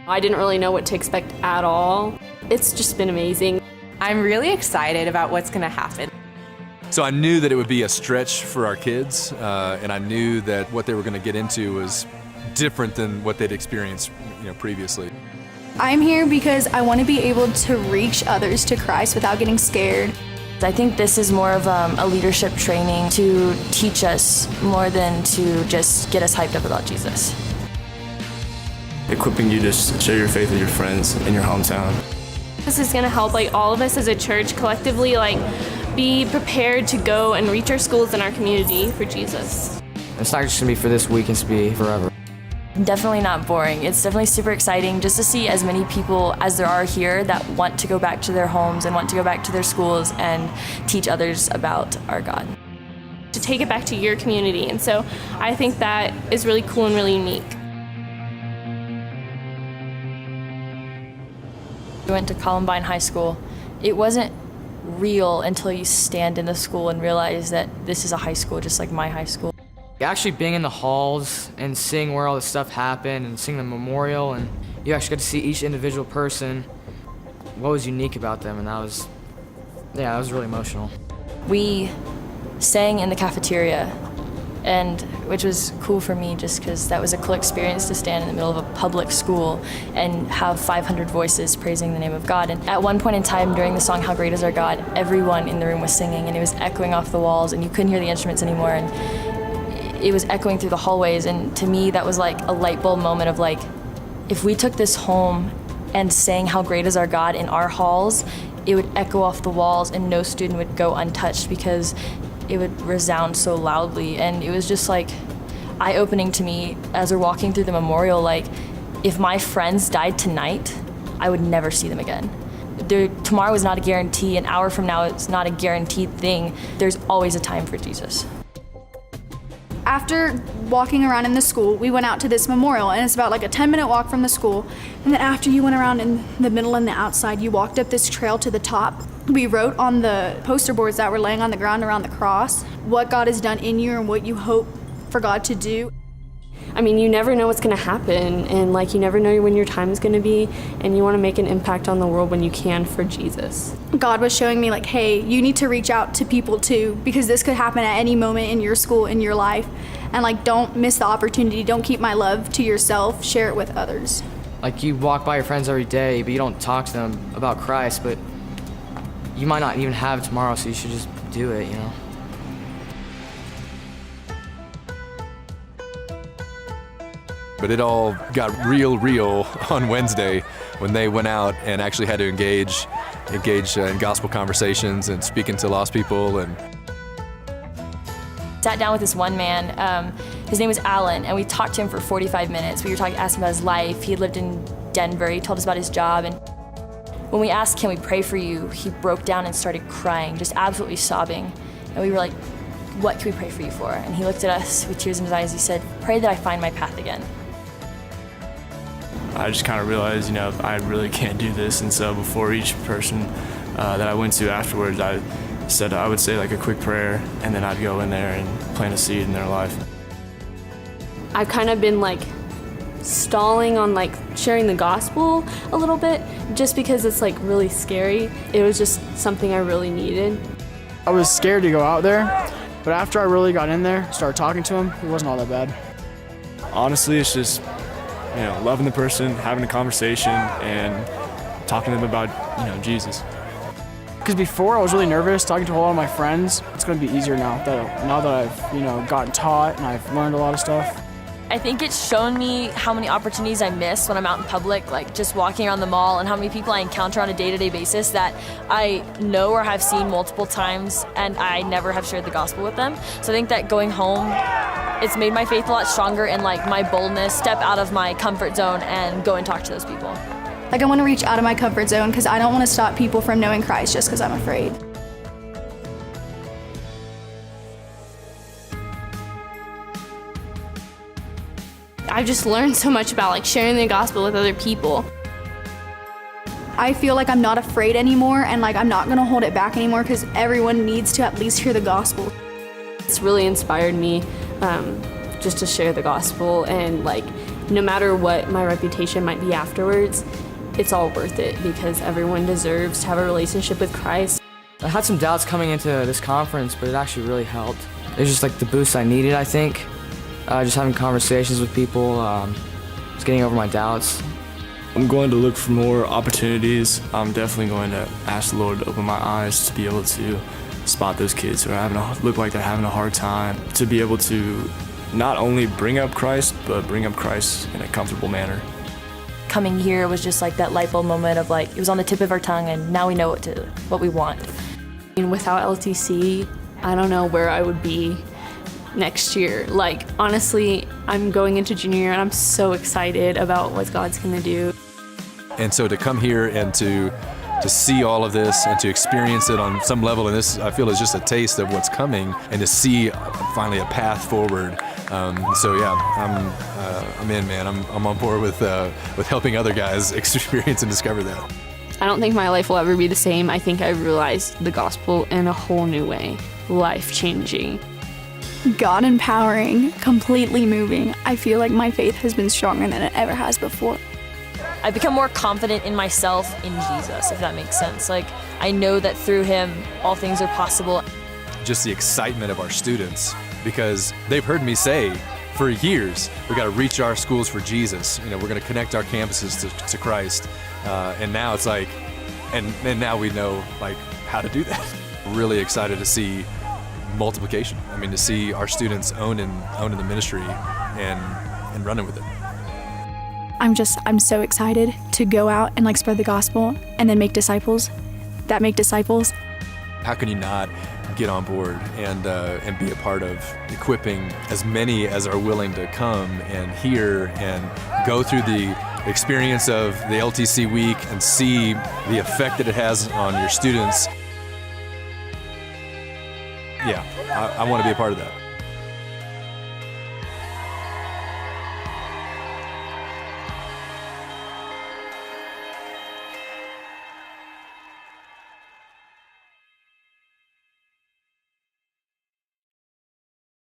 I didn't really know what to expect at all. It's just been amazing. I'm really excited about what's going to happen. So I knew that it would be a stretch for our kids, and I knew that what they were going to get into was different than what they'd experienced, previously. I'm here because I want to be able to reach others to Christ without getting scared. I think this is more of a leadership training to teach us more than to just get us hyped up about Jesus. Equipping you to share your faith with your friends in your hometown. This is going to help all of us as a church collectively be prepared to go and reach our schools and our community for Jesus. It's not just going to be for this week, it's going to be forever. Definitely not boring. It's definitely super exciting just to see as many people as there are here that want to go back to their homes and want to go back to their schools and teach others about our God. To take it back to your community, and so I think that is really cool and really unique. We went to Columbine High School. It wasn't real until you stand in the school and realize that this is a high school just like my high school. Actually being in the halls and seeing where all this stuff happened and seeing the memorial, and you actually got to see each individual person, what was unique about them, and that was really emotional. We sang in the cafeteria, and which was cool for me just because that was a cool experience to stand in the middle of a public school and have 500 voices praising the name of God. And at one point in time during the song How Great Is Our God, everyone in the room was singing, and it was echoing off the walls, and you couldn't hear the instruments anymore, and it was echoing through the hallways. And to me that was like a light bulb moment of if we took this home and sang How Great Is Our God in our halls, it would echo off the walls and no student would go untouched because it would resound so loudly. And it was just eye-opening to me as we're walking through the memorial. If my friends died tonight, I would never see them again. Tomorrow is not a guarantee, an hour from now it's not a guaranteed thing. There's always a time for Jesus. After walking around in the school, we went out to this memorial, and it's about a 10-minute walk from the school. And then after you went around in the middle and the outside, you walked up this trail to the top. We wrote on the poster boards that were laying on the ground around the cross what God has done in you and what you hope for God to do. You never know what's going to happen, and you never know when your time is going to be, and you want to make an impact on the world when you can for Jesus. God was showing me hey, you need to reach out to people too, because this could happen at any moment in your school, in your life. And don't miss the opportunity. Don't keep my love to yourself. Share it with others. You walk by your friends every day, but you don't talk to them about Christ, but you might not even have it tomorrow, so you should just do it, But it all got real on Wednesday when they went out and actually had to engage in gospel conversations and speaking to lost people. And Sat down with this one man, his name was Alan, and we talked to him for 45 minutes. We were asking about his life. He had lived in Denver. He told us about his job, and when we asked, can we pray for you, he broke down and started crying, just absolutely sobbing. And we were like, what can we pray for you for? And he looked at us with tears in his eyes. He said, pray that I find my path again. I just kind of realized, I really can't do this, and so before each person that I went to afterwards, I would say a quick prayer, and then I'd go in there and plant a seed in their life. I've kind of been stalling on sharing the gospel a little bit, just because it's really scary. It was just something I really needed. I was scared to go out there, but after I really got in there, started talking to him, it wasn't all that bad. Honestly, it's just loving the person, having a conversation, and talking to them about Jesus. Because before I was really nervous talking to a lot of my friends. It's going to be easier now that I've gotten taught and I've learned a lot of stuff. I think it's shown me how many opportunities I miss when I'm out in public, just walking around the mall, and how many people I encounter on a day-to-day basis that I know or have seen multiple times, and I never have shared the gospel with them. So I think that going home, it's made my faith a lot stronger, and my boldness, step out of my comfort zone and go and talk to those people. I want to reach out of my comfort zone because I don't want to stop people from knowing Christ just because I'm afraid. I've just learned so much about sharing the gospel with other people. I feel like I'm not afraid anymore, and I'm not going to hold it back anymore because everyone needs to at least hear the gospel. It's really inspired me just to share the gospel, and no matter what my reputation might be afterwards, it's all worth it because everyone deserves to have a relationship with Christ. I had some doubts coming into this conference, but it actually really helped. It was just like the boost I needed, I think. Just having conversations with people, just getting over my doubts. I'm going to look for more opportunities. I'm definitely going to ask the Lord to open my eyes to be able to spot those kids who are look like they're having a hard time, to be able to not only bring up Christ, but bring up Christ in a comfortable manner. Coming here was just like that light bulb moment of like, it was on the tip of our tongue and now we know what we want. And without LTC, I don't know where I would be next year. Like, honestly, I'm going into junior year and I'm so excited about what God's gonna do. And so to come here and to see all of this and to experience it on some level, and this I feel is just a taste of what's coming, and to see finally a path forward. So yeah, I'm in, man. I'm on board with helping other guys experience and discover that. I don't think my life will ever be the same. I think I realized the gospel in a whole new way, life-changing. God empowering, completely moving. I feel like my faith has been stronger than it ever has before. I've become more confident in myself in Jesus, if that makes sense. Like, I know that through him, all things are possible. Just the excitement of our students, because they've heard me say for years, we got to reach our schools for Jesus. You know, we're going to connect our campuses to Christ. And now it's like, and now we know like how to do that. Really excited to see multiplication. I mean, to see our students owning the ministry and running with it. I'm so excited to go out and like spread the gospel and then make disciples that make disciples. How can you not get on board and be a part of equipping as many as are willing to come and hear and go through the experience of the LTC week and see the effect that it has on your students? Yeah, I want to be a part of that.